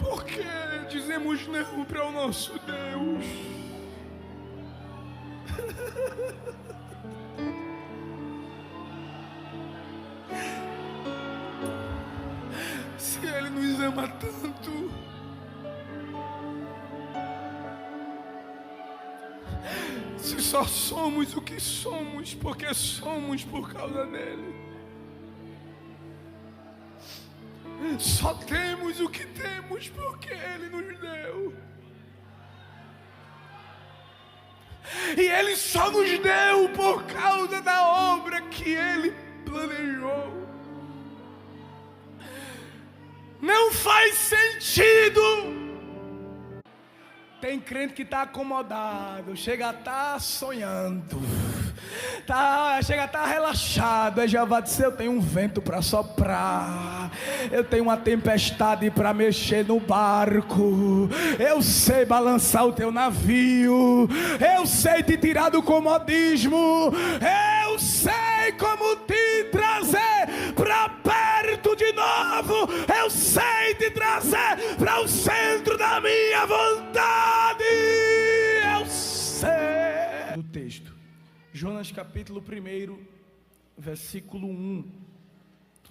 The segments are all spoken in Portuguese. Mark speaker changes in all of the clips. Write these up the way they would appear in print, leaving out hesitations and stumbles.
Speaker 1: por que dizemos não para o nosso Deus? Se Ele nos ama tanto, se só somos o que somos porque somos por causa dele, só temos o que temos porque Ele nos deu, e Ele só nos deu por causa da obra que Ele planejou. Não faz sentido. Tem crente que está acomodado, chega a estar sonhando, chega a estar relaxado. Aí Jeová disse: eu tenho um vento para soprar, eu tenho uma tempestade para mexer no barco, eu sei balançar o teu navio, eu sei te tirar do comodismo, eu sei como te trazer para perto de novo, eu sei te trazer para o centro da minha vontade. Eu sei. Do texto, Jonas capítulo 1, versículo 1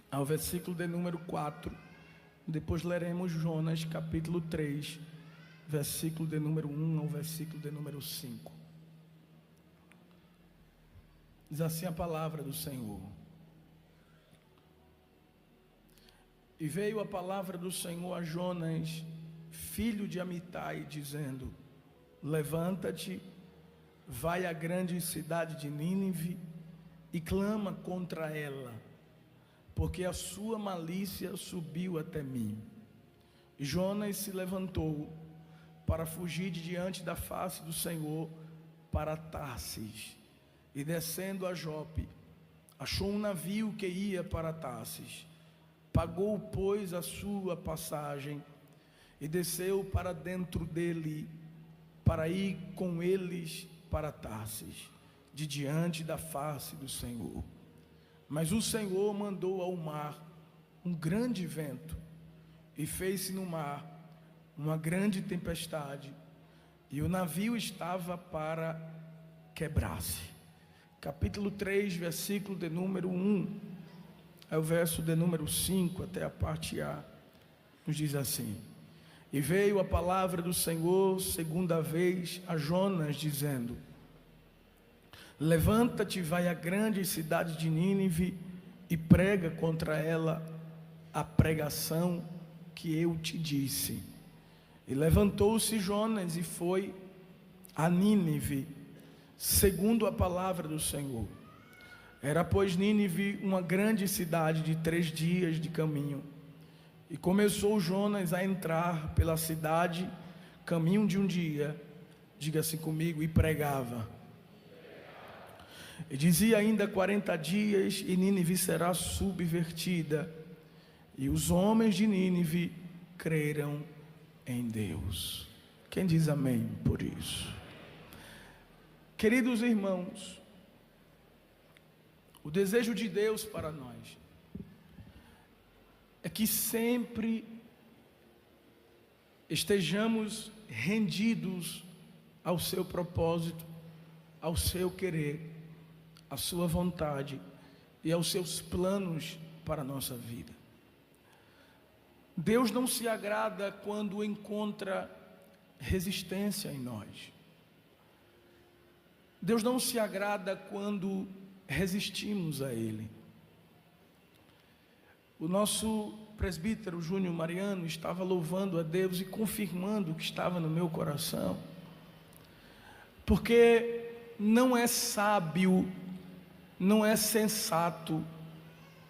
Speaker 1: ao versículo de número 4. Depois leremos Jonas capítulo 3, versículo de número 1 ao versículo de número 5. Diz assim a palavra do Senhor: e veio a palavra do Senhor a Jonas, filho de Amitai, dizendo: levanta-te, vai à grande cidade de Nínive e clama contra ela, porque a sua malícia subiu até mim. E Jonas se levantou para fugir de diante da face do Senhor para Tarsis, e descendo a Jope, achou um navio que ia para Tarsis. Pagou, pois, a sua passagem e desceu para dentro dele, para ir com eles para Tarsis, de diante da face do Senhor. Mas o Senhor mandou ao mar um grande vento, e fez-se no mar uma grande tempestade, e o navio estava para quebrar-se. Capítulo 3, versículo de número 1, é o verso de número 5 até a parte A, nos diz assim: e veio a palavra do Senhor segunda vez a Jonas, dizendo: levanta-te, vai à grande cidade de Nínive e prega contra ela a pregação que eu te disse. E levantou-se Jonas e foi a Nínive, segundo a palavra do Senhor. Era, pois, Nínive uma grande cidade de 3 dias de caminho. E começou Jonas a entrar pela cidade, caminho de um dia, diga assim comigo, e pregava. E dizia ainda 40 dias, e Nínive será subvertida, e os homens de Nínive creram em Deus. Quem diz amém por isso? Queridos irmãos, o desejo de Deus para nós é que sempre estejamos rendidos ao seu propósito, ao seu querer, à sua vontade e aos seus planos para a nossa vida. Deus não se agrada quando encontra resistência em nós. Deus não se agrada quando resistimos a Ele. O nosso presbítero Júnior Mariano estava louvando a Deus e confirmando o que estava no meu coração, porque não é sábio, não é sensato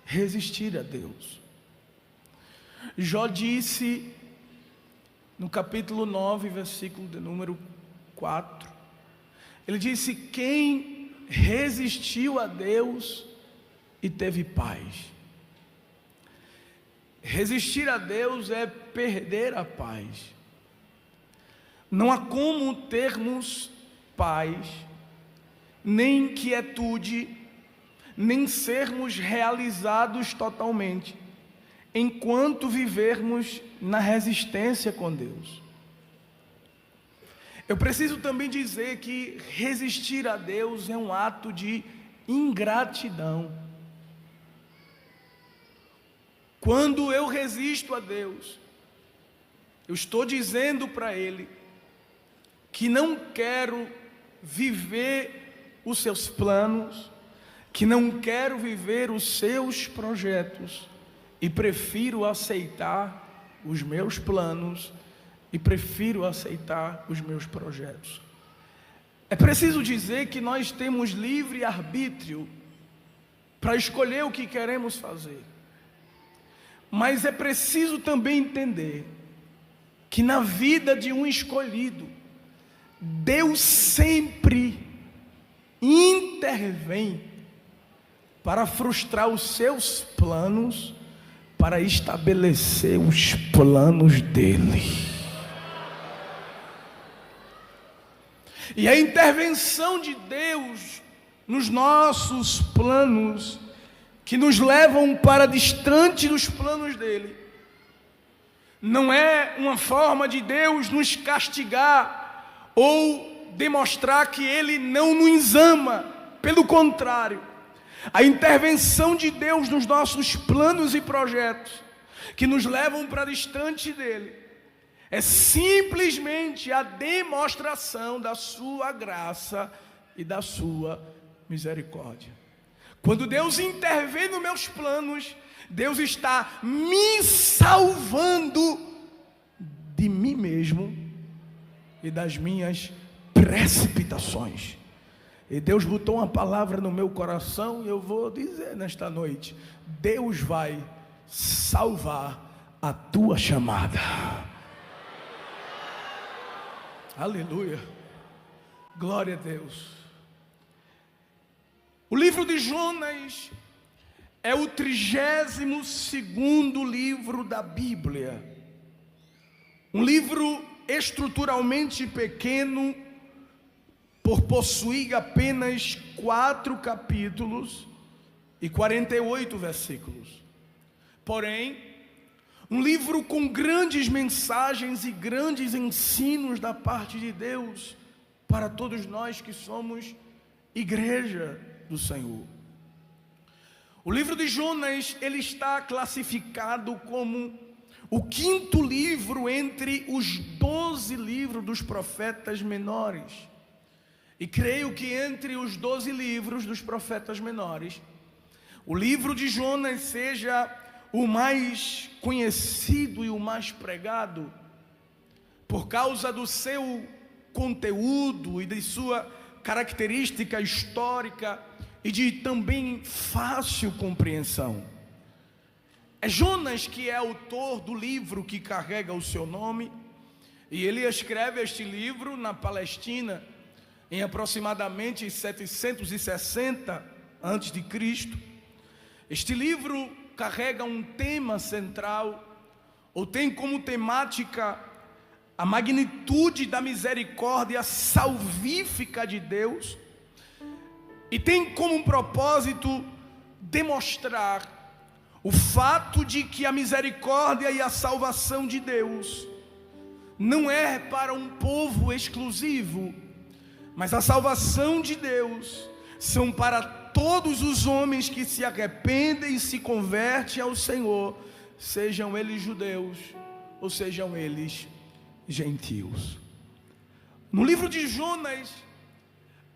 Speaker 1: resistir a Deus. Jó disse no capítulo 9, versículo de número 4, ele disse: quem resistiu a Deus e teve paz? Resistir a Deus é perder a paz. Não há como termos paz, nem quietude, nem sermos realizados totalmente, enquanto vivermos na resistência com Deus. Eu preciso também dizer que resistir a Deus é um ato de ingratidão. Quando eu resisto a Deus, eu estou dizendo para Ele que não quero viver os seus planos, que não quero viver os seus projetos, e prefiro aceitar os meus planos, e prefiro aceitar os meus projetos. É preciso dizer que nós temos livre arbítrio para escolher o que queremos fazer. Mas é preciso também entender que na vida de um escolhido, Deus sempre intervém para frustrar os seus planos, para estabelecer os planos dele. E a intervenção de Deus nos nossos planos, que nos levam para distante dos planos dele, não é uma forma de Deus nos castigar ou demonstrar que ele não nos ama. Pelo contrário, a intervenção de Deus nos nossos planos e projetos, que nos levam para distante dele, é simplesmente a demonstração da sua graça e da sua misericórdia. Quando Deus intervém nos meus planos, Deus está me salvando de mim mesmo e das minhas precipitações. E Deus botou uma palavra no meu coração e eu vou dizer nesta noite: Deus vai salvar a tua chamada. Aleluia, glória a Deus. O livro de Jonas é o 32º livro da Bíblia. Um livro estruturalmente pequeno, por possuir apenas 4 capítulos e 48 versículos. Porém, um livro com grandes mensagens e grandes ensinos da parte de Deus para todos nós que somos igreja do Senhor. O livro de Jonas, ele está classificado como o 5º livro entre os 12 livros dos profetas menores. E creio que entre os 12 livros dos profetas menores, o livro de Jonas seja o mais conhecido e o mais pregado, por causa do seu conteúdo e de sua característica histórica e de também fácil compreensão. É Jonas que é autor do livro que carrega o seu nome, e ele escreve este livro na Palestina em aproximadamente 760 a.C. Este livro carrega um tema central, ou tem como temática a magnitude da misericórdia salvífica de Deus, e tem como propósito demonstrar o fato de que a misericórdia e a salvação de Deus não é para um povo exclusivo, mas a salvação de Deus são para todos os homens que se arrependem e se convertem ao Senhor, sejam eles judeus ou sejam eles gentios. No livro de Jonas,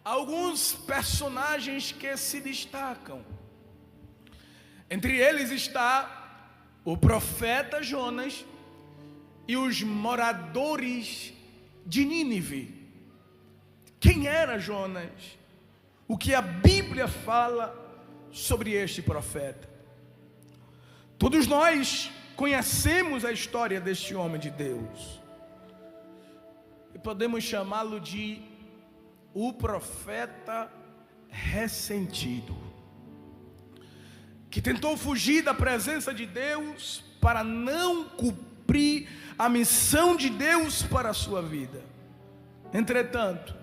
Speaker 1: há alguns personagens que se destacam. Entre eles está o profeta Jonas e os moradores de Nínive. Quem era Jonas? O que a Bíblia fala sobre este profeta? Todos nós conhecemos a história deste homem de Deus, e podemos chamá-lo de o profeta ressentido, que tentou fugir da presença de Deus para não cumprir a missão de Deus para a sua vida. Entretanto,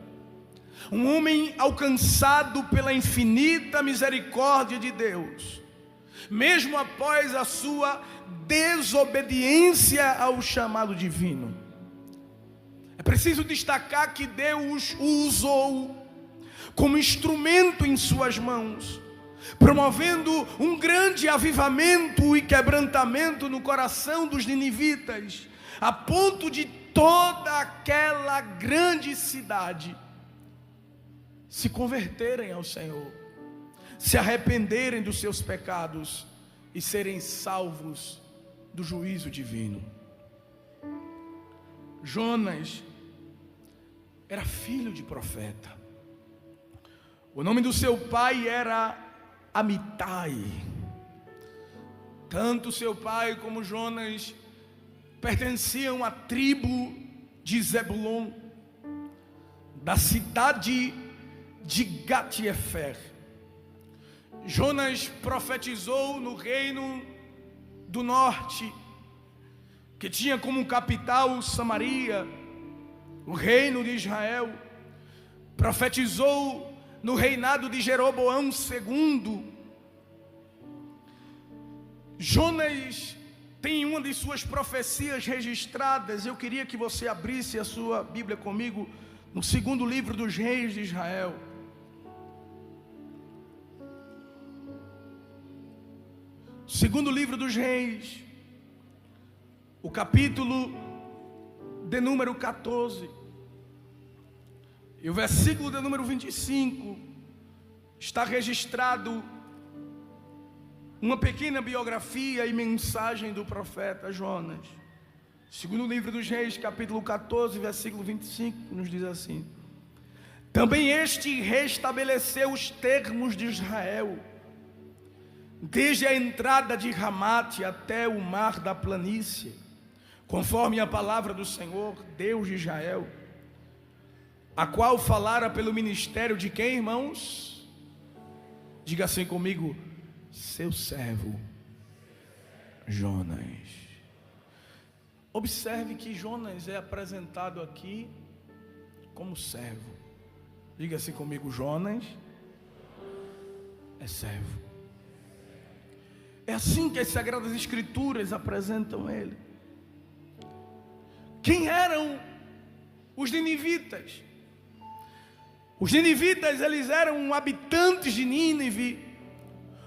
Speaker 1: um homem alcançado pela infinita misericórdia de Deus, mesmo após a sua desobediência ao chamado divino. É preciso destacar que Deus o usou como instrumento em suas mãos, promovendo um grande avivamento e quebrantamento no coração dos ninivitas, a ponto de toda aquela grande cidade se converterem ao Senhor, se arrependerem dos seus pecados e serem salvos do juízo divino. Jonas era filho de profeta. O nome do seu pai era Amitai. Tanto seu pai como Jonas pertenciam à tribo de Zebulon, da cidade de Gat-Hefer. Jonas profetizou no reino do norte, que tinha como capital Samaria, o reino de Israel. Profetizou no reinado de Jeroboão II. Jonas tem uma de suas profecias registradas. Eu queria que você abrisse a sua Bíblia comigo no segundo livro dos reis de Israel. Segundo livro dos reis, o capítulo de número 14 e o versículo de número 25, está registrado uma pequena biografia e mensagem do profeta Jonas. Segundo livro dos reis, capítulo 14, versículo 25, nos diz assim: também este restabeleceu os termos de Israel, desde a entrada de Ramate até o mar da planície, conforme a palavra do Senhor, Deus de Israel, a qual falara pelo ministério de quem, irmãos? Diga assim comigo: seu servo Jonas. Observe que Jonas é apresentado aqui como servo. Diga assim comigo: Jonas é servo. É assim que as Sagradas Escrituras apresentam ele. Quem eram os ninivitas? Os ninivitas, eles eram habitantes de Nínive,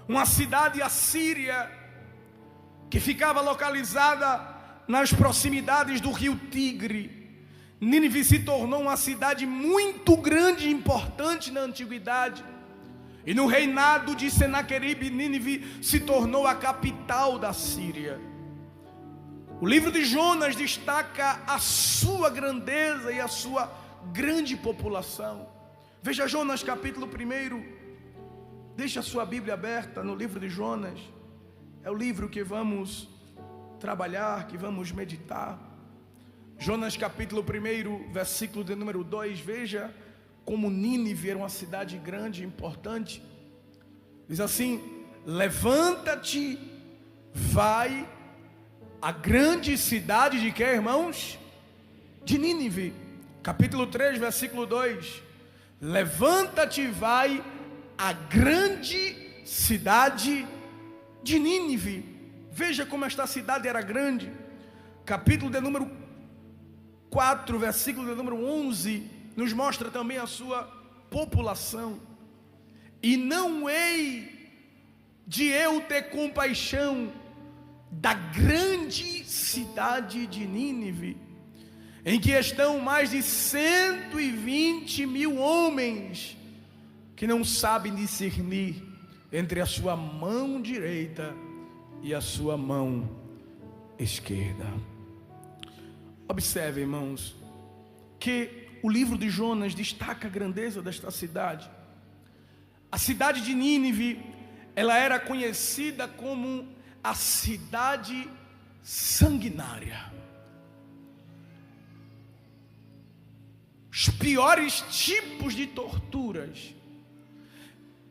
Speaker 1: uma cidade assíria que ficava localizada nas proximidades do rio Tigre. Nínive se tornou uma cidade muito grande e importante na antiguidade. E no reinado de Senaqueribe, Nínive se tornou a capital da Síria. O livro de Jonas destaca a sua grandeza e a sua grande população. Veja Jonas capítulo 1. Deixa a sua Bíblia aberta no livro de Jonas. É o livro que vamos trabalhar, que vamos meditar. Jonas capítulo 1, versículo de número 2. Veja como Nínive era uma cidade grande e importante. Diz assim: levanta-te, vai à grande cidade de quê, irmãos? De Nínive. Capítulo 3, versículo 2. Levanta-te, vai à grande cidade de Nínive. Veja como esta cidade era grande. Capítulo de número 4, versículo de número 11, nos mostra também a sua população. E não hei de eu ter compaixão da grande cidade de Nínive, em que estão mais de 120 mil homens, que não sabem discernir entre a sua mão direita e a sua mão esquerda. Observe, irmãos, que o livro de Jonas destaca a grandeza desta cidade. A cidade de Nínive, ela era conhecida como a cidade sanguinária. Os piores tipos de torturas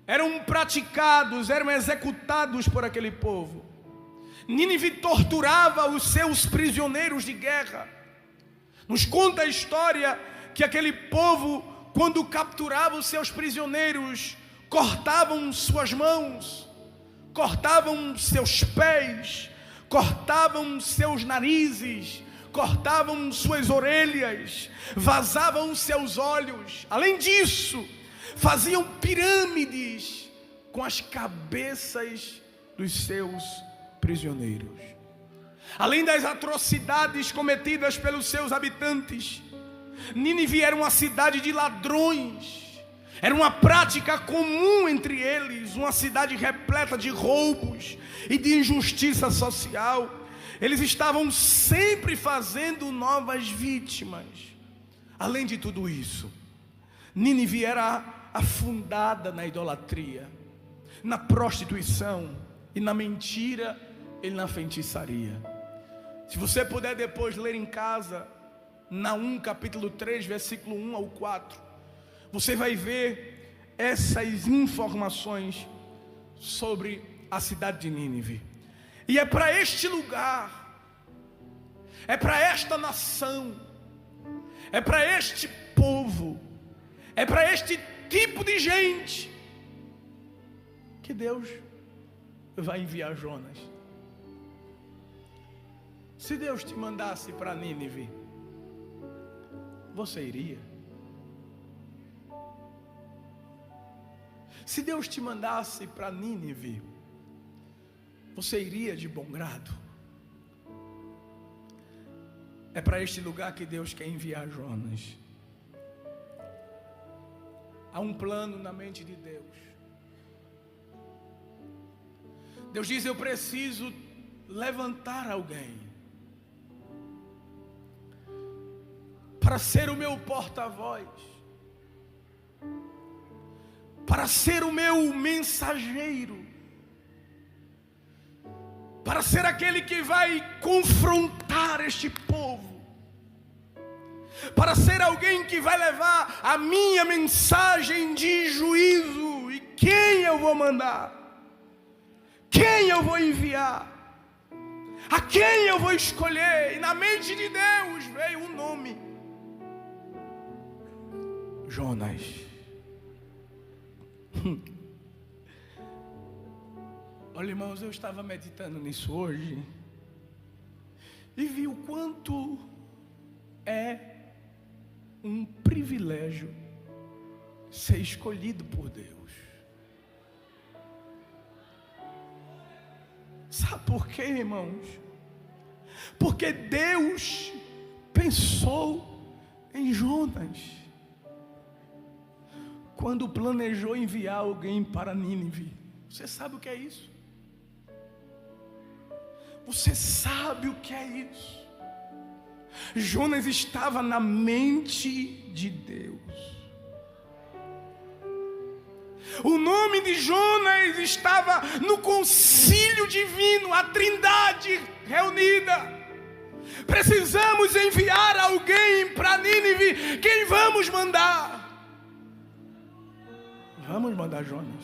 Speaker 1: eram praticados, eram executados por aquele povo. Nínive torturava os seus prisioneiros de guerra. Nos conta a história que aquele povo, quando capturava os seus prisioneiros, cortavam suas mãos, cortavam seus pés, cortavam seus narizes, cortavam suas orelhas, vazavam seus olhos. Além disso, faziam pirâmides com as cabeças dos seus prisioneiros. Além das atrocidades cometidas pelos seus habitantes, Nínive era uma cidade de ladrões. Era uma prática comum entre eles, uma cidade repleta de roubos e de injustiça social. Eles estavam sempre fazendo novas vítimas. Além de tudo isso, Nínive era afundada na idolatria, na prostituição e na mentira e na feitiçaria. Se você puder depois ler em casa, Naum capítulo 3, versículo 1 ao 4, você vai ver essas informações sobre a cidade de Nínive. E é para este lugar, é para esta nação, é para este povo, é para este tipo de gente que Deus vai enviar Jonas. Se Deus te mandasse para Nínive, você iria? Se Deus te mandasse para Nínive, você iria de bom grado? É para este lugar que Deus quer enviar Jonas. Há um plano na mente de Deus. Deus diz: eu preciso levantar alguém para ser o meu porta-voz, para ser o meu mensageiro, para ser aquele que vai confrontar este povo, para ser alguém que vai levar a minha mensagem de juízo. E quem eu vou mandar? Quem eu vou enviar? A quem eu vou escolher? E na mente de Deus veio um nome: Jonas. Olha, irmãos, eu estava meditando nisso hoje e vi o quanto é um privilégio ser escolhido por Deus. Sabe por quê, irmãos? Porque Deus pensou em Jonas quando planejou enviar alguém para Nínive. Você sabe o que é isso? Você sabe o que é isso? Jonas estava na mente de Deus. O nome de Jonas estava no concílio divino, a Trindade reunida. Precisamos enviar alguém para Nínive. Quem vamos mandar? Vamos mandar Jonas.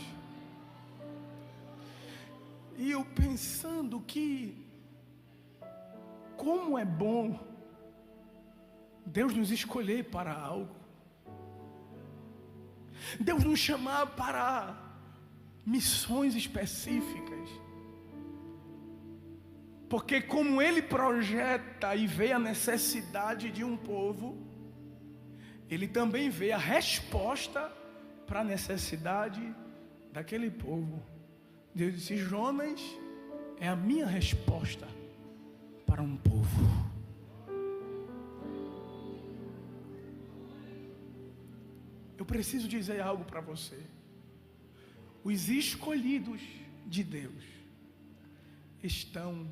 Speaker 1: E eu pensando que como é bom Deus nos escolher para algo, Deus nos chamar para missões específicas, porque como Ele projeta e vê a necessidade de um povo, Ele também vê a resposta para a necessidade daquele povo. Deus disse: Jonas é a minha resposta para um povo. Eu preciso dizer algo para você. Os escolhidos de Deus estão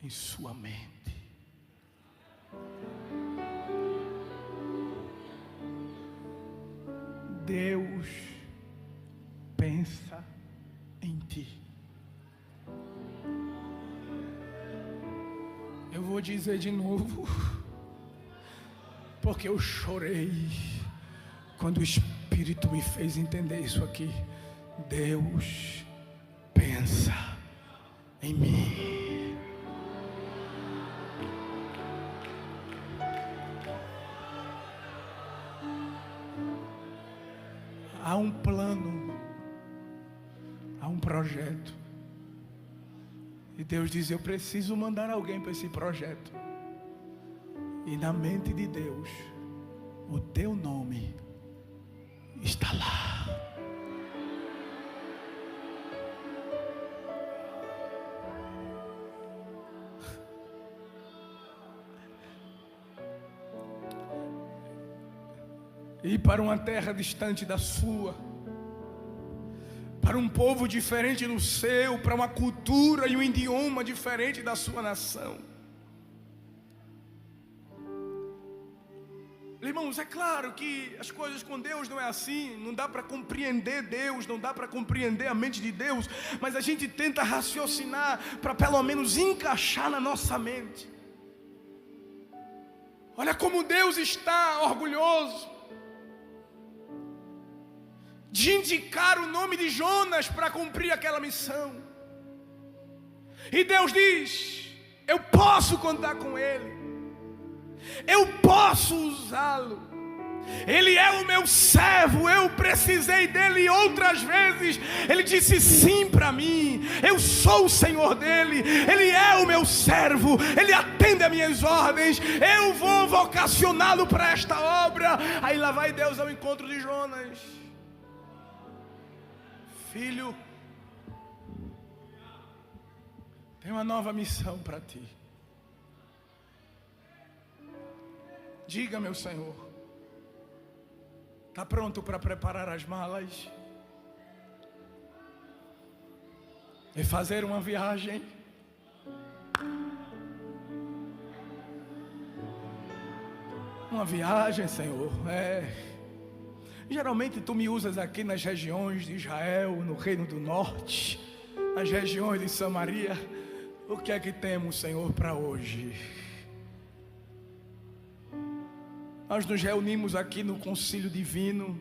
Speaker 1: em sua mente. Deus pensa em ti. Eu vou dizer de novo, porque eu chorei quando o Espírito me fez entender isso aqui. Deus pensa em mim. Há um plano projeto. E Deus diz: eu preciso mandar alguém para esse projeto. E na mente de Deus, o teu nome está lá. Ir para uma terra distante da sua, para um povo diferente do seu, para uma cultura e um idioma diferente da sua nação. Irmãos, é claro que as coisas com Deus não é assim, não dá para compreender Deus, não dá para compreender a mente de Deus, mas a gente tenta raciocinar para pelo menos encaixar na nossa mente. Olha como Deus está orgulhoso de indicar o nome de Jonas para cumprir aquela missão. E Deus diz: eu posso contar com ele, eu posso usá-lo, ele é o meu servo, eu precisei dele outras vezes, ele disse sim para mim, eu sou o Senhor dele, ele é o meu servo, ele atende a minhas ordens, eu vou vocacioná-lo para esta obra. Aí lá vai Deus ao encontro de Jonas: filho, tem uma nova missão para ti. Diga, meu Senhor, está pronto para preparar as malas e fazer uma viagem? Uma viagem, Senhor, geralmente tu me usas aqui nas regiões de Israel, no Reino do Norte, nas regiões de Samaria. O que é que temos, Senhor, para hoje? Nós nos reunimos aqui no concílio divino,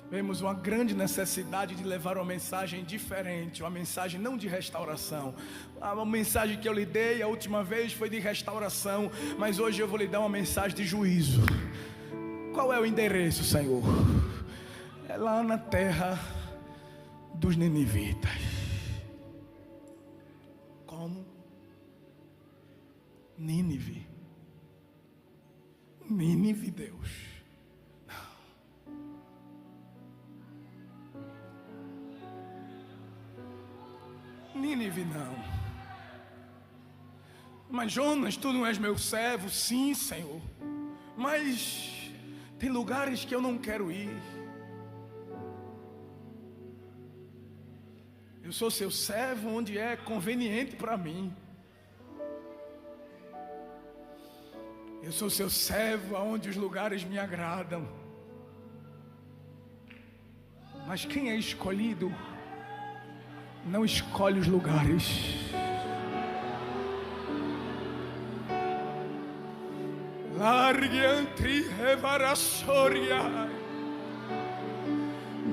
Speaker 1: vemos uma grande necessidade de levar uma mensagem diferente, uma mensagem não de restauração. A mensagem que eu lhe dei a última vez foi de restauração, mas hoje eu vou lhe dar uma mensagem de juízo. Qual é o endereço, Senhor? É lá na terra dos ninivitas. Como? Nínive. Nínive, Deus. Não. Nínive não. Mas Jonas, tu não és meu servo? Sim, Senhor. Mas tem lugares que eu não quero ir. Eu sou seu servo onde é conveniente para mim. Eu sou seu servo aonde os lugares me agradam. Mas quem é escolhido não escolhe os lugares. Largue entre revarassoria.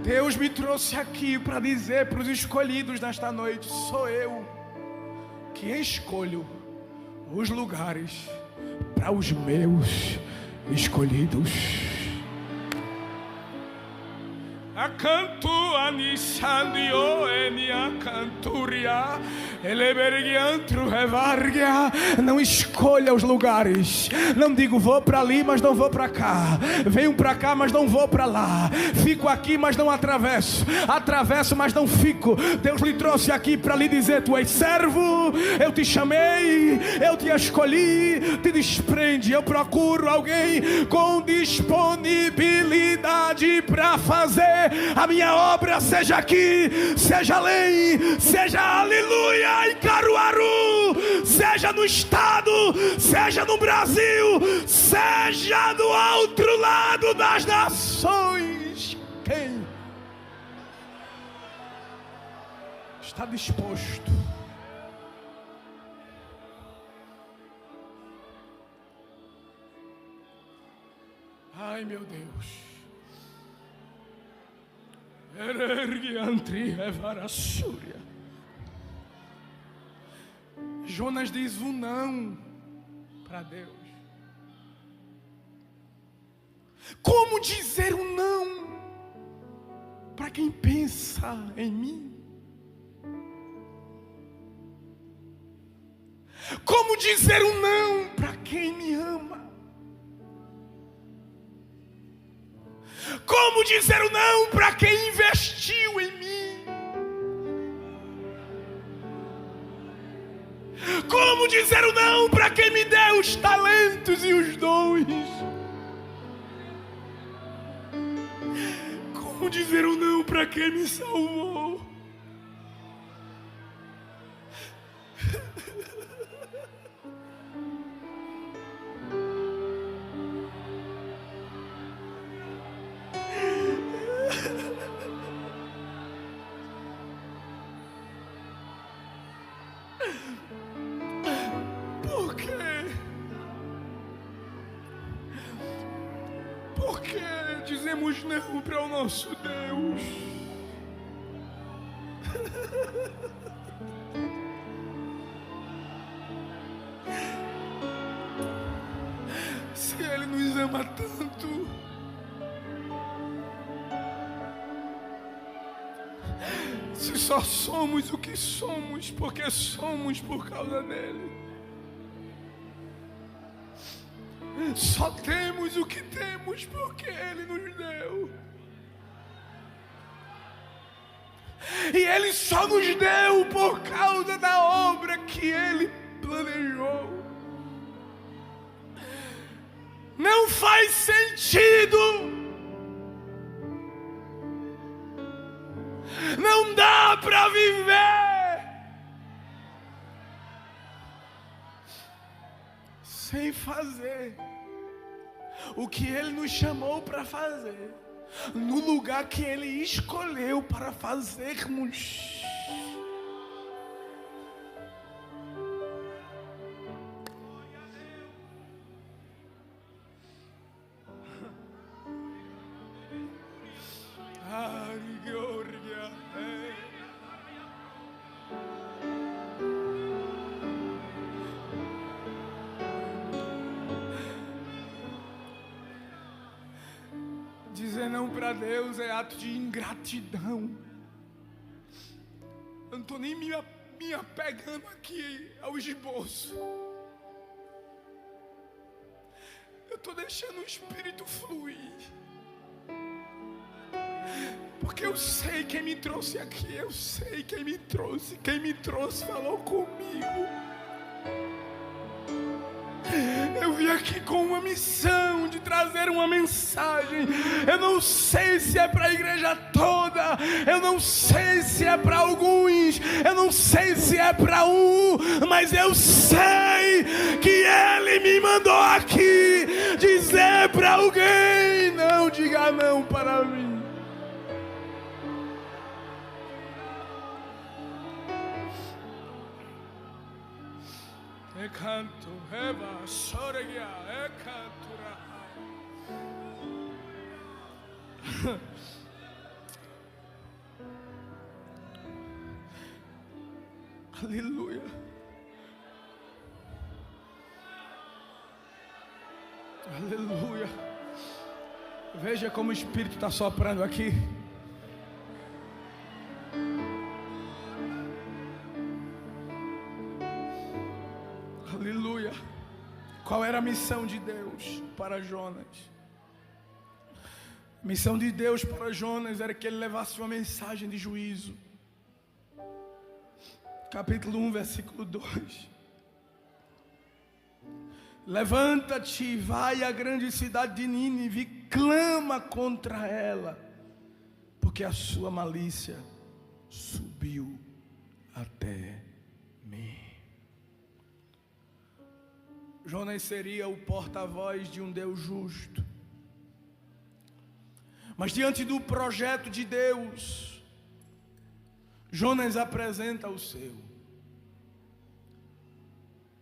Speaker 1: Deus me trouxe aqui para dizer para os escolhidos nesta noite: sou eu que escolho os lugares para os meus escolhidos. Acanto anissandio enia canturia elebergiantro revargia. Não escolha os lugares. Não digo vou para ali, mas não vou para cá. Venho para cá, mas não vou para lá. Fico aqui, mas não atravesso. Atravesso, mas não fico. Deus lhe trouxe aqui para lhe dizer: tu és servo, eu te chamei, eu te escolhi. Te desprende. Eu procuro alguém com disponibilidade para fazer a minha obra, seja aqui, seja além, seja aleluia em Caruaru, seja no estado, seja no Brasil, seja do outro lado das nações. Quem está disposto? Ai, meu Deus. Jonas diz um não para Deus. Como dizer um não para quem pensa em mim? Como dizer um não para quem me ama? Como dizer um não para quem investiu em mim? Como dizer um não para quem me deu os talentos e os dons? Como dizer um não para quem me salvou? Por quê? Por que dizemos não para o nosso Deus? Se Ele nos ama tanto, se só somos o que somos porque somos por causa dEle, só temos o que temos porque Ele nos deu, e Ele só nos deu por causa da obra que Ele planejou. Não faz sentido, não dá para viver sem fazer o que Ele nos chamou para fazer, no lugar que Ele escolheu para fazermos. Dizer não para Deus é ato de ingratidão. Eu não estou nem me apegando aqui ao esboço. Eu estou deixando o Espírito fluir. Porque eu sei quem me trouxe aqui. Eu sei quem me trouxe. Quem me trouxe falou comigo. Eu vim aqui com uma missão de trazer uma mensagem. Eu não sei se é para a igreja toda, eu não sei se é para alguns, eu não sei se é para mas eu sei que Ele me mandou aqui dizer para alguém: não diga não para mim. Canto, Eva, Soregia, Cantura. Aleluia. Aleluia. Veja como o Espírito está soprando aqui. Aleluia. Qual era a missão de Deus para Jonas? A missão de Deus para Jonas era que ele levasse uma mensagem de juízo. Capítulo 1, versículo 2. Levanta-te, vai à grande cidade de Nínive e clama contra ela, porque a sua malícia subiu até mim. Jonas seria o porta-voz de um Deus justo. Mas diante do projeto de Deus, Jonas apresenta o seu.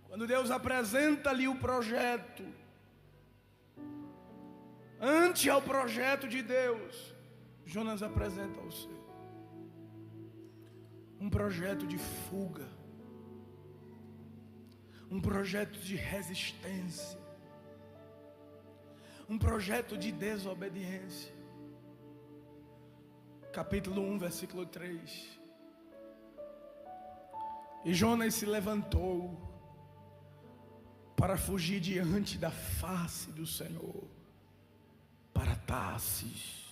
Speaker 1: Quando Deus apresenta-lhe o projeto, ante ao projeto de Deus, Jonas apresenta o seu. Um projeto de fuga. Um projeto de resistência. Um projeto de desobediência. Capítulo 1, versículo 3. E Jonas se levantou para fugir diante da face do Senhor para Tarsis.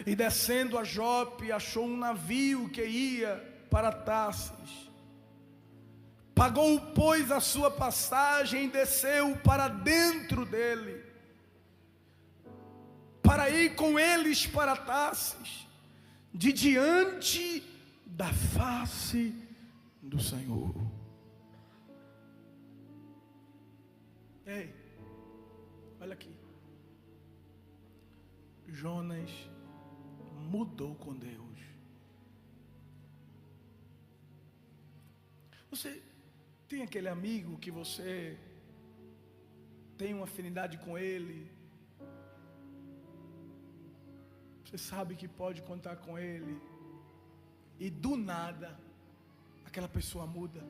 Speaker 1: E descendo a Jope, achou um navio que ia para Tarsis. Pagou, pois, a sua passagem e desceu para dentro dele, para ir com eles para Tarsis, de diante da face do Senhor. Ei, olha aqui. Jonas mudou com Deus. Você tem aquele amigo que você tem uma afinidade com ele, você sabe que pode contar com ele, e do nada aquela pessoa muda.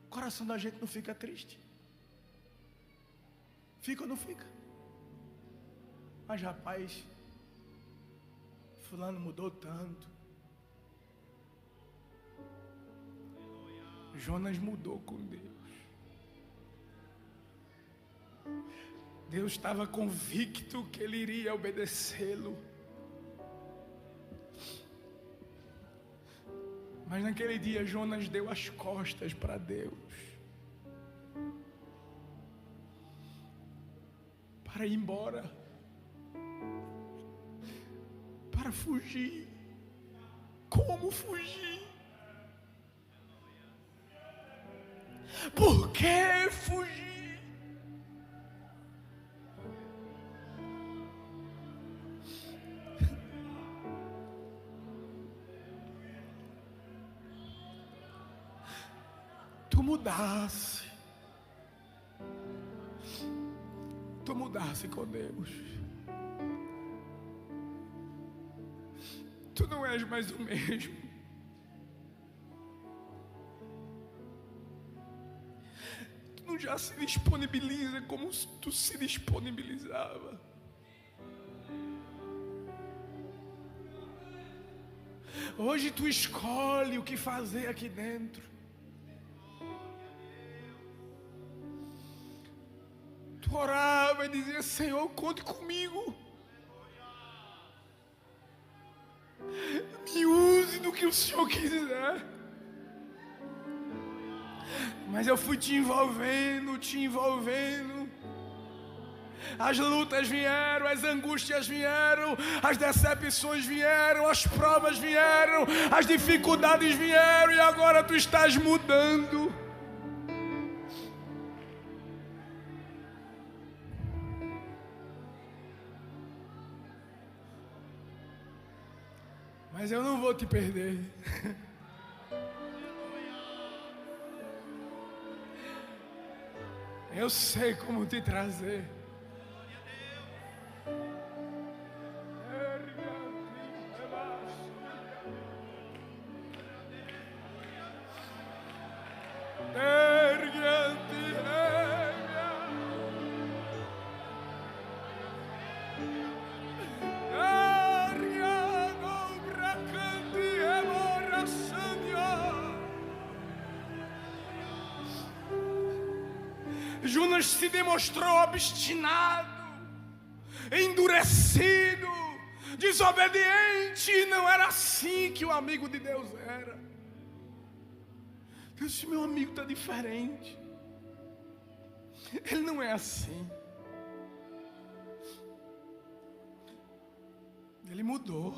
Speaker 1: O coração da gente não fica triste? Fica ou não fica? Mas rapaz, fulano mudou tanto. Jonas mudou com Deus. Deus estava convicto que ele iria obedecê-lo. Mas naquele dia Jonas deu as costas para Deus, para ir embora, para fugir. Como fugir? Por que fugir? Tu mudasse com Deus. Tu não és mais o mesmo. Tu não já se disponibiliza como tu se disponibilizava. Hoje tu escolhe o que fazer aqui dentro. Tu orava e dizia: Senhor, conte comigo. Me use do que o Senhor quiser. Mas eu fui te envolvendo. As lutas vieram, as angústias vieram, as decepções vieram, as provas vieram, as dificuldades vieram, e agora tu estás mudando. Mas eu não vou te perder. Eu sei como te trazer. Jonas se demonstrou obstinado, endurecido, desobediente. Não era assim que o amigo de Deus era. Deus disse: meu amigo está diferente. Ele não é assim. Ele mudou.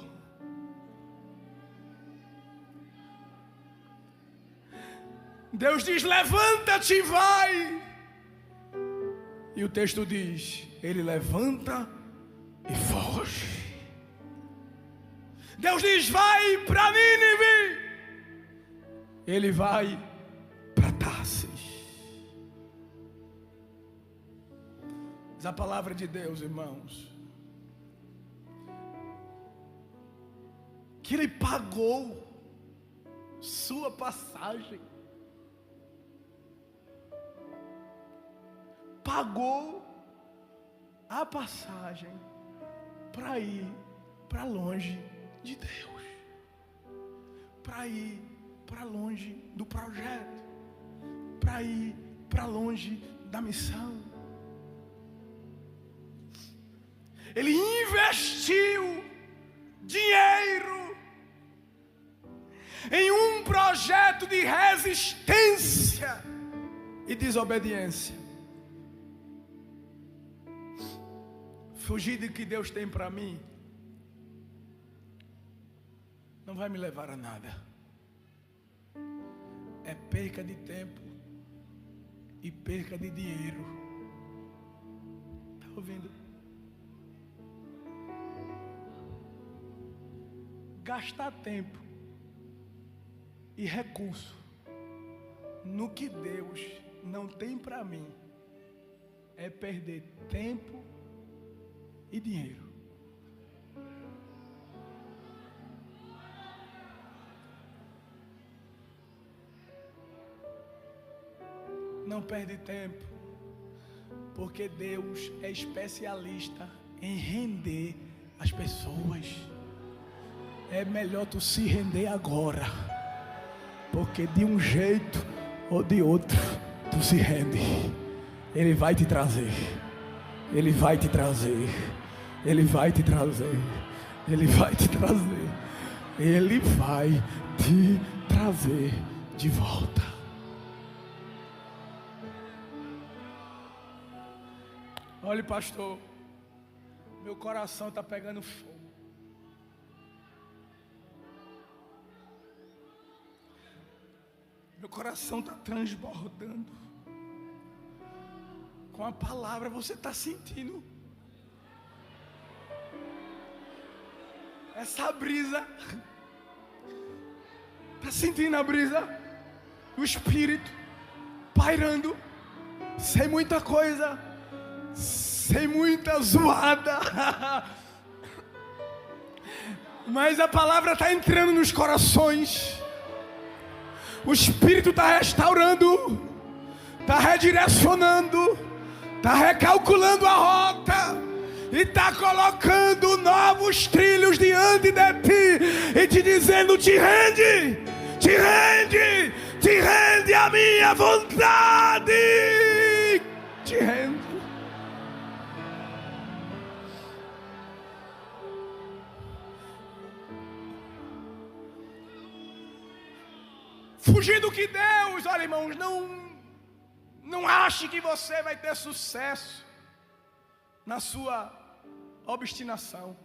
Speaker 1: Deus diz: levanta-te e vai. E o texto diz: ele levanta e foge. Deus diz: vai para Nínive. Ele vai para Tarsis. Mas a palavra de Deus, irmãos, que ele pagou sua passagem. Pagou a passagem para ir para longe de Deus, para ir para longe do projeto, para ir para longe da missão. Ele investiu dinheiro em um projeto de resistência e desobediência. Fugir do que Deus tem para mim não vai me levar a nada. É perca de tempo e perca de dinheiro. Está ouvindo? Gastar tempo e recurso no que Deus não tem para mim é perder tempo e dinheiro. Não perde tempo, porque Deus é especialista em render as pessoas. É melhor tu se render agora, porque de um jeito ou de outro tu se rende. Ele vai te trazer. Ele vai te trazer. Ele vai te trazer. Ele vai te trazer. Ele vai te trazer de volta. Olha, pastor, meu coração está pegando fogo. Meu coração está transbordando. Com a palavra você está sentindo essa brisa. Está sentindo a brisa? O Espírito pairando, sem muita coisa, sem muita zoada. Mas a palavra está entrando nos corações. O Espírito está restaurando, está redirecionando, está recalculando a rota e está colocando novos trilhos diante de ti e te dizendo: te rende, te rende, te rende a minha vontade, te rende. Fugir do que Deus, olha, irmãos, não ache que você vai ter sucesso na sua obstinação.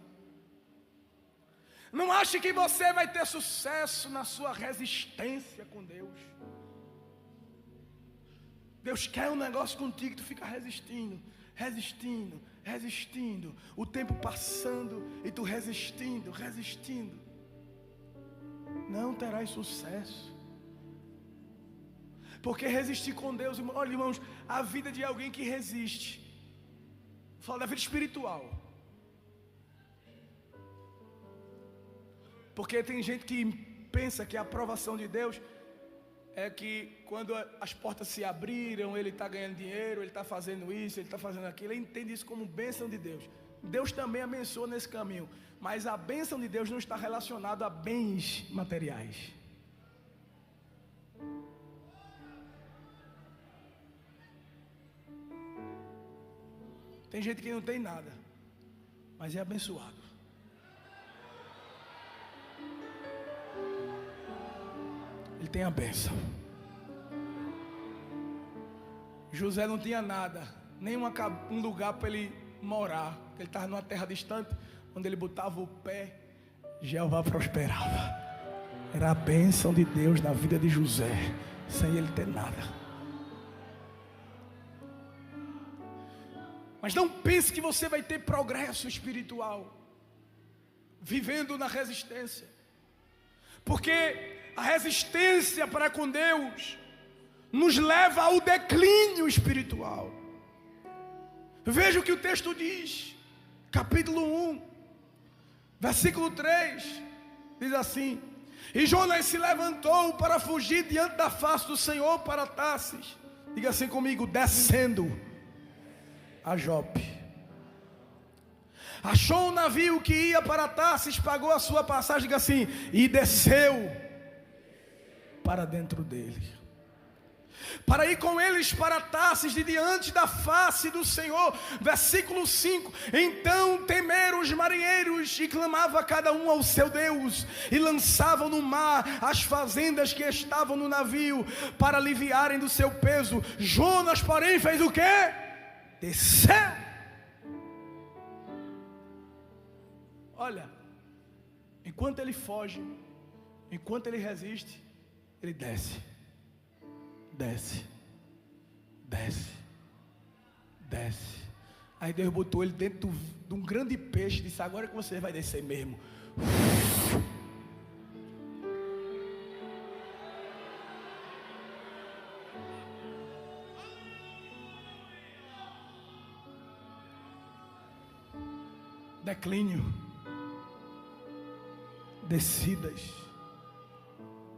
Speaker 1: Não ache que você vai ter sucesso na sua resistência com Deus. Deus quer um negócio contigo, tu fica resistindo, resistindo, resistindo. O tempo passando e tu resistindo, resistindo. Não terás sucesso. Porque resistir com Deus, olha, irmãos, a vida de alguém que resiste, fala da vida espiritual. Porque tem gente que pensa que a aprovação de Deus é que quando as portas se abriram, ele está ganhando dinheiro, ele está fazendo isso, ele está fazendo aquilo. Ele entende isso como bênção de Deus. Deus também abençoa nesse caminho, mas a bênção de Deus não está relacionada a bens materiais. Tem gente que não tem nada, mas é abençoado. Ele tem a bênção. José não tinha nada, nem um lugar para ele morar. Ele estava numa terra distante, onde ele botava o pé, Jeová prosperava. Era a bênção de Deus na vida de José, sem ele ter nada. Mas não pense que você vai ter progresso espiritual vivendo na resistência. Porque a resistência para com Deus nos leva ao declínio espiritual. Veja o que o texto diz, capítulo 1, versículo 3, diz assim: e Jonas se levantou para fugir diante da face do Senhor para Tarsis. Diga assim comigo: descendo a Jope. Achou um navio que ia para Tarsis, pagou a sua passagem, diga assim, e desceu para dentro dele, para ir com eles para Tarsis, de diante da face do Senhor. Versículo 5: então temeram os marinheiros e clamava cada um ao seu Deus, e lançavam no mar as fazendas que estavam no navio, para aliviarem do seu peso. Jonas, porém, fez o quê? Desceu. Olha, enquanto ele foge, enquanto ele resiste, ele desce. Desce, desce, desce. Aí Deus botou ele dentro de um grande peixe e disse: agora que você vai descer mesmo. Declínio, descidas,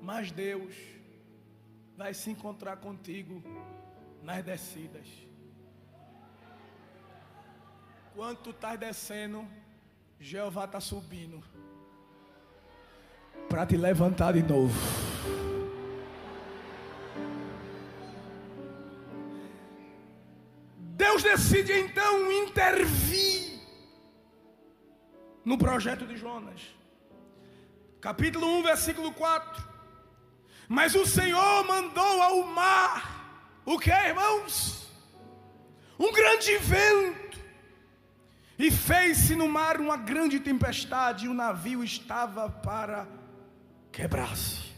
Speaker 1: mas Deus vai se encontrar contigo nas descidas. Quando tu estás descendo, Jeová está subindo para te levantar de novo. Deus decide então intervir no projeto de Jonas. Capítulo 1, versículo 4. Mas o Senhor mandou ao mar, o que, irmãos? Um grande vento, e fez-se no mar uma grande tempestade, e o navio estava para quebrar-se.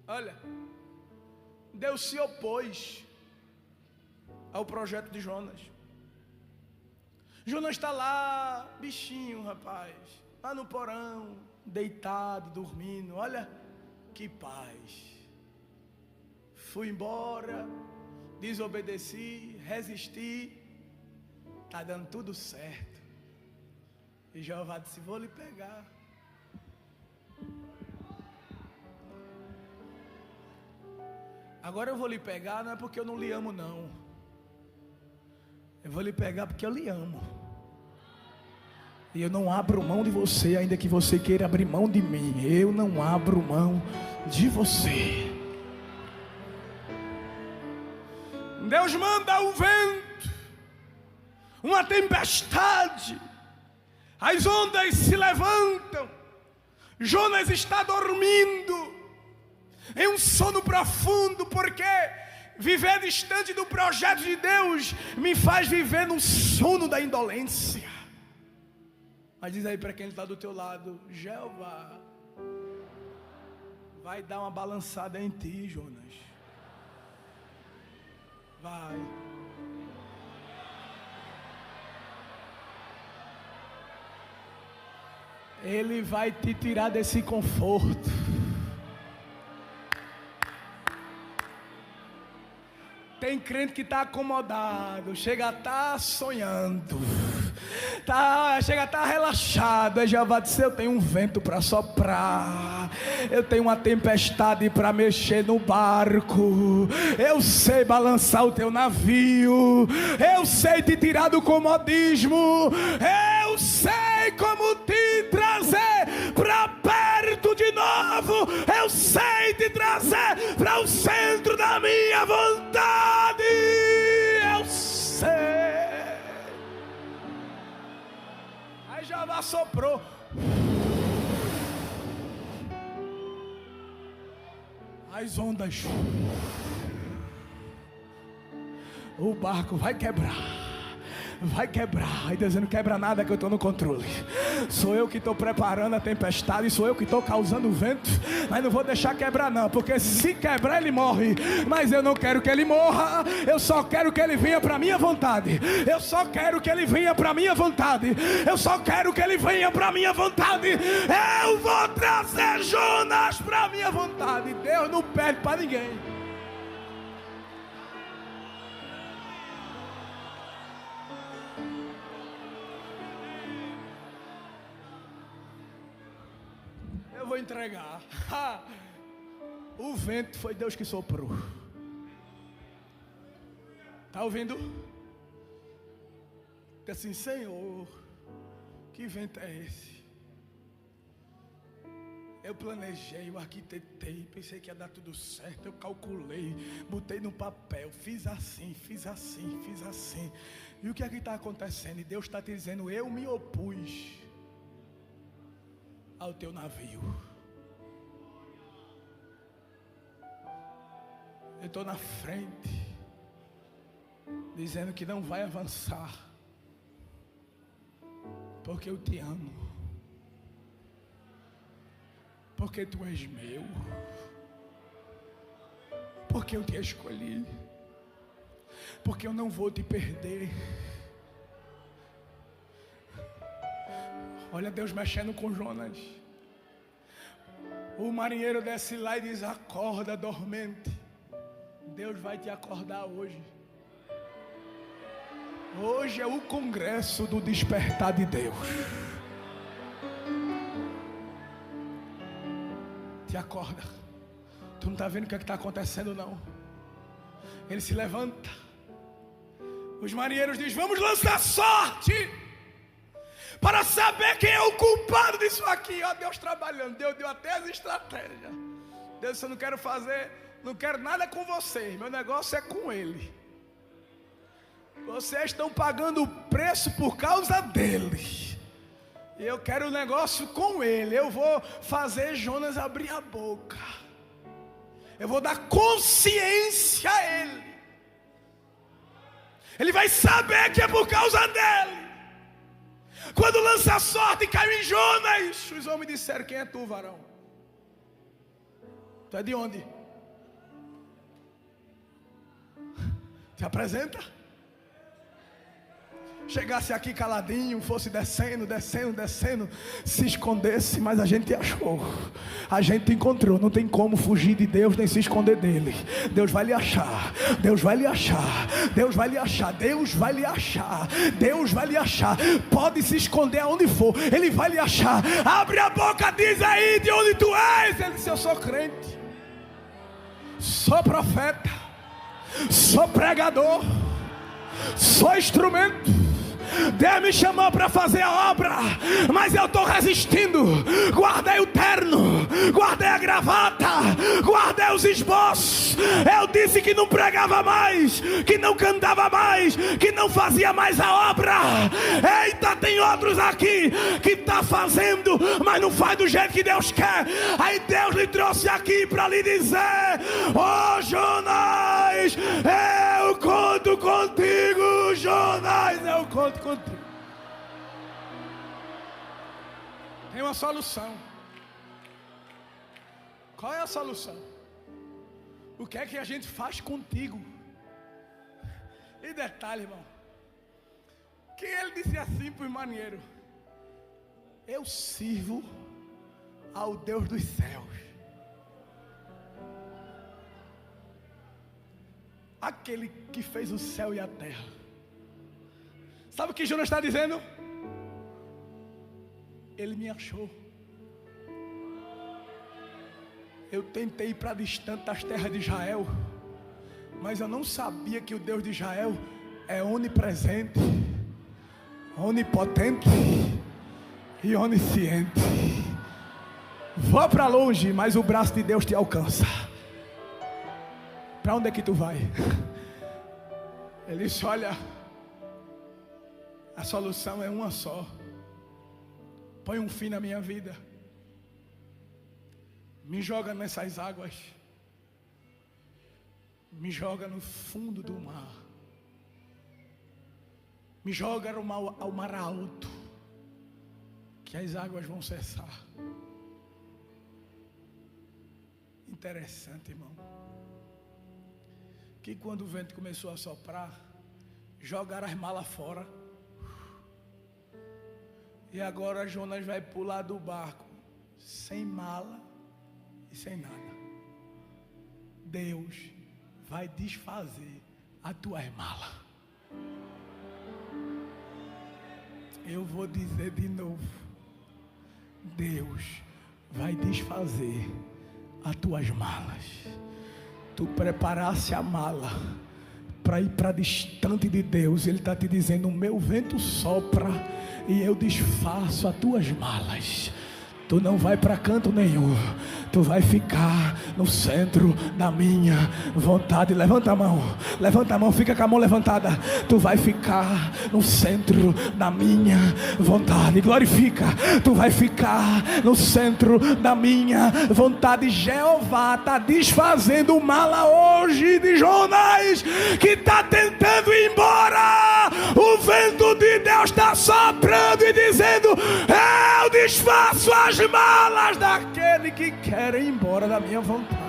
Speaker 1: Olha, Deus se opôs ao projeto de Jonas. Jonas está lá, bichinho, rapaz, lá no porão, deitado, dormindo. Olha que paz. Fui embora, desobedeci, resisti, está dando tudo certo. E Jeová disse: vou lhe pegar. Agora eu vou lhe pegar, não é porque eu não lhe amo, não. Eu vou lhe pegar porque eu lhe amo. E eu não abro mão de você, ainda que você queira abrir mão de mim. Eu não abro mão de você. Deus manda o vento, uma tempestade, as ondas se levantam. Jonas está dormindo em um sono profundo, porque viver distante do projeto de Deus me faz viver no sono da indolência. Mas diz aí para quem está do teu lado: Jeová vai dar uma balançada em ti, Jonas. Vai. Ele vai te tirar desse conforto. Tem crente que está acomodado, chega a estar sonhando, chega a estar relaxado. Aí Jeová disse: eu tenho um vento para soprar, eu tenho uma tempestade para mexer no barco, eu sei balançar o teu navio, eu sei te tirar do comodismo, eu sei como te trazer para perto de novo, eu sei te trazer para o centro da minha vontade. Eu sei. Aí Jeová soprou. As ondas. O barco vai quebrar. Vai quebrar. E Deus não quebra nada, que eu estou no controle. Sou eu que estou preparando a tempestade, sou eu que estou causando o vento, mas não vou deixar quebrar não, porque se quebrar ele morre. Mas eu não quero que ele morra, eu só quero que ele venha para minha vontade. Eu só quero que ele venha para minha vontade. Eu só quero que ele venha para minha vontade. Eu vou trazer Jonas para minha vontade. Deus não pede para ninguém. Vou entregar. O vento foi Deus que soprou. Está ouvindo? Diz assim: Senhor, que vento é esse? Eu planejei, eu arquitetei, pensei que ia dar tudo certo, eu calculei, botei no papel, fiz assim, fiz assim, fiz assim. E o que é que está acontecendo? E Deus está te dizendo, eu me opus ao teu navio. Eu estou na frente, dizendo que não vai avançar, porque eu te amo, porque tu és meu, porque eu te escolhi, porque eu não vou te perder. Olha Deus mexendo com Jonas. O marinheiro desce lá e diz, acorda dormente. Deus vai te acordar hoje. Hoje é o congresso do despertar de Deus. Te acorda. Tu não está vendo o que está acontecendo não. Ele se levanta. Os marinheiros dizem, vamos lançar sorte para saber quem é o culpado disso aqui. Ó, Deus trabalhando. Deus deu até as estratégias. Deus disse, eu não quero fazer, não quero nada com vocês. Meu negócio é com ele. Vocês estão pagando o preço por causa dele. E eu quero o negócio com ele. Eu vou fazer Jonas abrir a boca. Eu vou dar consciência a ele. Ele vai saber que é por causa dele. Quando lança a sorte e caiu em Jonas, os homens disseram, quem é tu, varão? Tu é de onde? Te apresenta. Chegasse aqui caladinho, fosse descendo, descendo, descendo, se escondesse, mas a gente achou, a gente encontrou. Não tem como fugir de Deus nem se esconder dele. Deus vai lhe achar, Deus vai lhe achar, Deus vai lhe achar, Deus vai lhe achar, Deus vai lhe achar. Pode se esconder aonde for, ele vai lhe achar. Abre a boca, diz aí de onde tu és. Ele disse, eu sou crente, sou profeta, sou pregador, sou instrumento. Deus me chamou para fazer a obra, mas eu estou resistindo. Guardei o terno, guardei a gravata, guardei os esboços. Eu disse que não pregava mais, que não cantava mais, que não fazia mais a obra. Eita, tem outros aqui que está fazendo, mas não faz do jeito que Deus quer. Aí Deus lhe trouxe aqui para lhe dizer, ô Jonas, eu conto contigo, Jonas, eu conto contigo. Tem uma solução. Qual é a solução? O que é que a gente faz contigo? E detalhe, irmão, que ele disse assim para o marinheiro, eu sirvo ao Deus dos céus, aquele que fez o céu e a terra. Sabe o que Jonas está dizendo? Ele me achou. Eu tentei ir para distante das terras de Israel, mas eu não sabia que o Deus de Israel é onipresente, onipotente e onisciente. Vá para longe, mas o braço de Deus te alcança. Para onde é que tu vai? Ele disse, olha, a solução é uma só. Põe um fim na minha vida. Me joga nessas águas. Me joga no fundo do mar. Me joga ao mar alto, que as águas vão cessar. Interessante, irmão, que quando o vento começou a soprar, jogaram as malas fora. E agora Jonas vai pular do barco, sem mala e sem nada. Deus vai desfazer as tuas malas. Eu vou dizer de novo. Deus vai desfazer as tuas malas. Tu preparasse a mala para ir para distante de Deus. Ele está te dizendo, o meu vento sopra e eu desfaço as tuas malas. Tu não vai para canto nenhum. Tu vai ficar no centro da minha vontade. Levanta a mão, fica com a mão levantada. Tu vai ficar no centro da minha vontade. Glorifica. Tu vai ficar no centro da minha vontade. Jeová está desfazendo o mala hoje de Jonas, que está tentando ir embora. O vento de Deus está soprando e dizendo: eu desfaço as malas daquele que quer ir embora da minha vontade.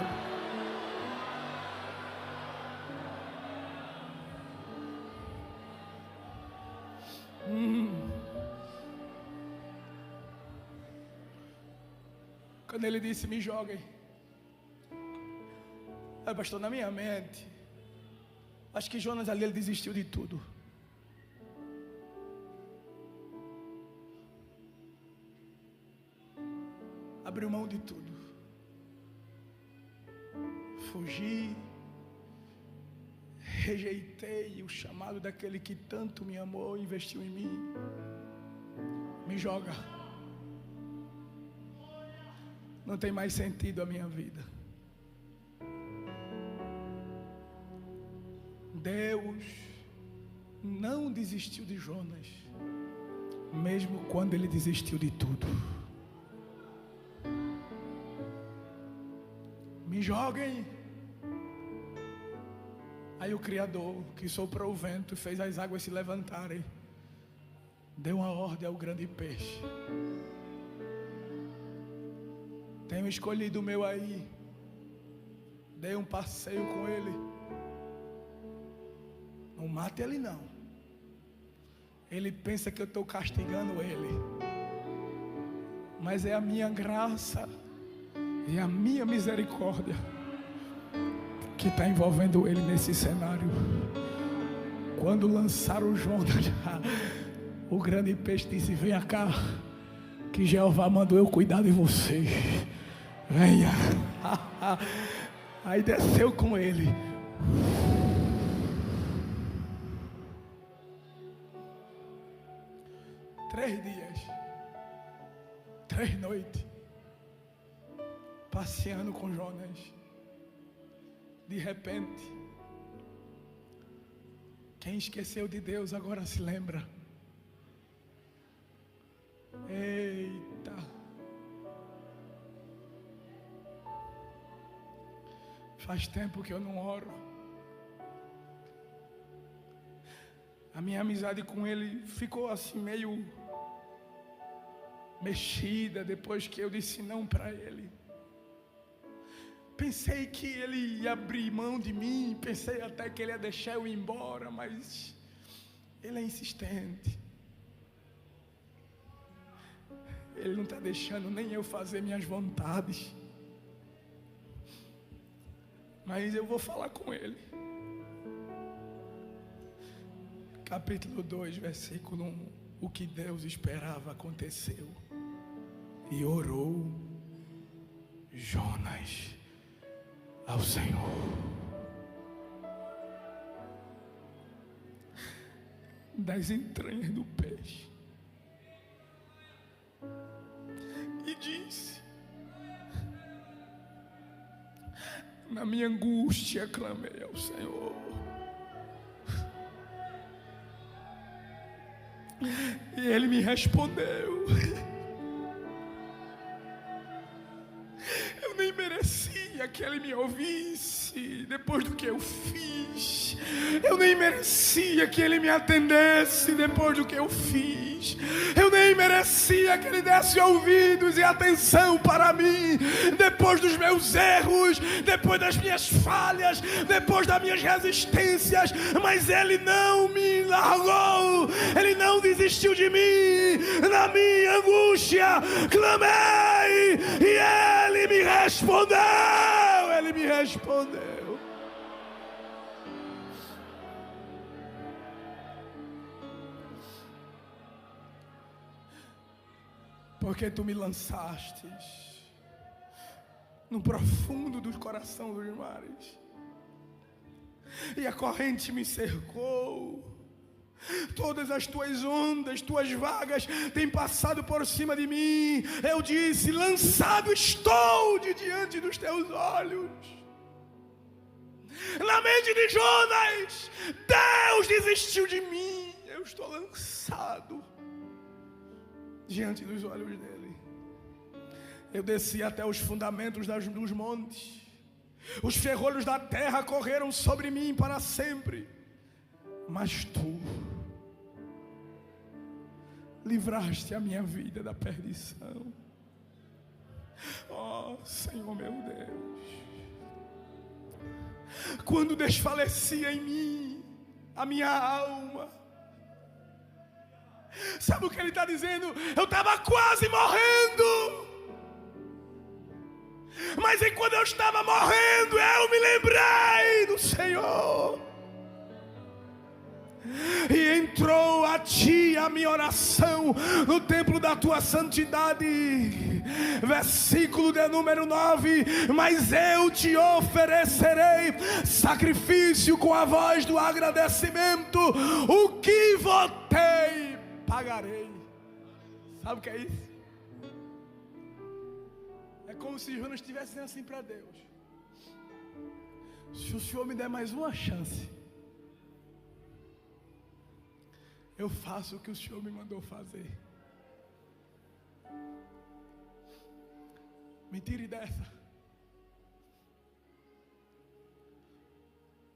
Speaker 1: Quando ele disse: me joguem, pastor, na minha mente, acho que Jonas ali ele desistiu de tudo. Abriu mão de tudo. Fugi. Rejeitei o chamado daquele que tanto me amou e investiu em mim. Me joga. Não tem mais sentido a minha vida. Deus não desistiu de Jonas, mesmo quando ele desistiu de tudo. Me joguem. Aí o Criador, que soprou o vento e fez as águas se levantarem, deu uma ordem ao grande peixe: tenho escolhido o meu aí. Dei um passeio com ele. Não mate ele não. Ele pensa que eu estou castigando ele, mas é a minha graça e a minha misericórdia que está envolvendo ele nesse cenário. Quando lançaram o Jonas, o grande peixe disse: venha cá, que Jeová mandou eu cuidar de você. Venha. Aí desceu com ele. Três dias, 3 noites, passeando com Jonas. De repente, quem esqueceu de Deus agora se lembra. Eita! Faz tempo que eu não oro. A minha amizade com ele ficou assim meio mexida depois que eu disse não para ele. Pensei que ele ia abrir mão de mim, pensei até que ele ia deixar eu ir embora, mas ele é insistente. Ele não está deixando nem eu fazer minhas vontades. Mas eu vou falar com ele. Capítulo 2, versículo 1. O que Deus esperava aconteceu. E orou Jonas ao Senhor. Das entranhas do peixe. E disse: na minha angústia clamei ao Senhor. E Ele me respondeu. Eu nem merecia que Ele me ouvisse depois do que eu fiz. Eu nem merecia que Ele me atendesse depois do que eu fiz. Eu nem merecia que Ele desse ouvidos e atenção para mim depois dos meus erros, depois das minhas falhas, depois das minhas resistências. Mas Ele não me largou, Ele não desistiu de mim. Na minha angústia clamei e Ele me respondeu. Ele me respondeu. Porque tu me lançastes no profundo do coração dos mares, e a corrente me cercou, Todas as tuas ondas, tuas vagas têm passado por cima de mim. Eu disse: lançado estou de diante dos teus olhos. Na mente de Jonas, Deus desistiu de mim. Eu estou lançado diante dos olhos dele. Eu desci até os fundamentos dos montes. Os ferrolhos da terra correram sobre mim para sempre. Mas tu livraste a minha vida da perdição. Oh, Senhor meu Deus. Quando desfalecia em mim a minha alma, sabe o que ele está dizendo? Eu estava quase morrendo, mas enquanto eu estava morrendo, eu me lembrei do Senhor. E entrou a ti a minha oração no templo da tua santidade. Versículo de número 9. Mas eu te oferecerei sacrifício com a voz do agradecimento. O que votei, pagarei. Sabe o que é isso? É como se Jonas estivesse dizendo assim para Deus: se o Senhor me der mais uma chance, eu faço o que o Senhor me mandou fazer. Me tire dessa.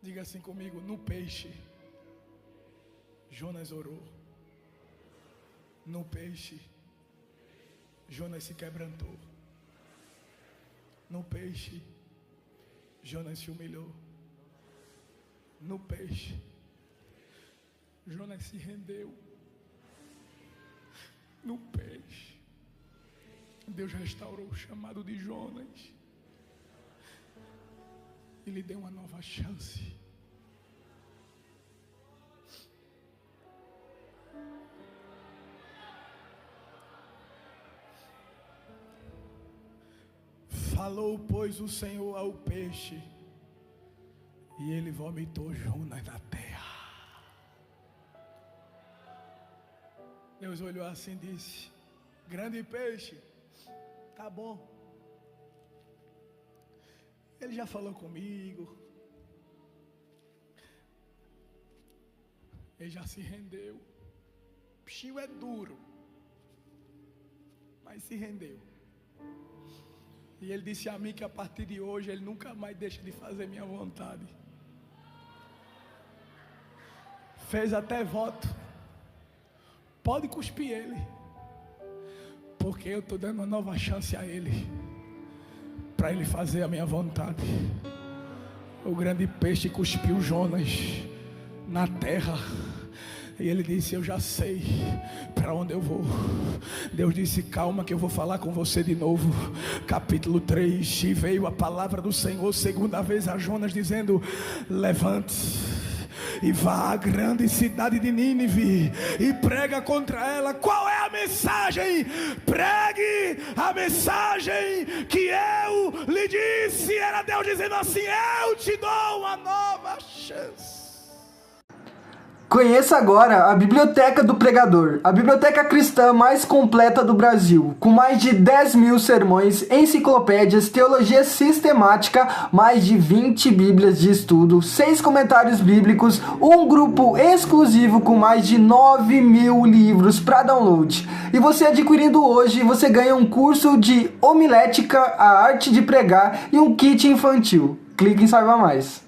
Speaker 1: Diga assim comigo: no peixe, Jonas orou. No peixe, Jonas se quebrantou. No peixe, Jonas se humilhou. No peixe, Jonas se rendeu. No peixe, Deus restaurou o chamado de Jonas e lhe deu uma nova chance. Falou, pois, o Senhor ao peixe, e ele vomitou Jonas na terra. Deus olhou assim e disse: grande peixe, tá bom. Ele já falou comigo. Ele já se rendeu. O bichinho é duro, mas se rendeu. E ele disse a mim que a partir de hoje ele nunca mais deixa de fazer minha vontade. Fez até voto. Pode cuspir ele, porque eu estou dando uma nova chance a ele, para ele fazer a minha vontade. O grande peixe cuspiu Jonas na terra, e ele disse: eu já sei para onde eu vou. Deus disse: calma que eu vou falar com você de novo. Capítulo 3. E veio a palavra do Senhor segunda vez a Jonas, dizendo: levante-se e vá à grande cidade de Nínive e prega contra ela. Qual é a mensagem? Pregue a mensagem que eu lhe disse. Era Deus dizendo assim: eu te dou uma nova chance.
Speaker 2: Conheça agora a Biblioteca do Pregador, a biblioteca cristã mais completa do Brasil, com mais de 10.000 sermões, enciclopédias, teologia sistemática, mais de 20 bíblias de estudo, 6 comentários bíblicos, um grupo exclusivo com mais de 9.000 livros para download. E você adquirindo hoje, você ganha um curso de homilética, a arte de pregar e um kit infantil. Clique em Saiba Mais.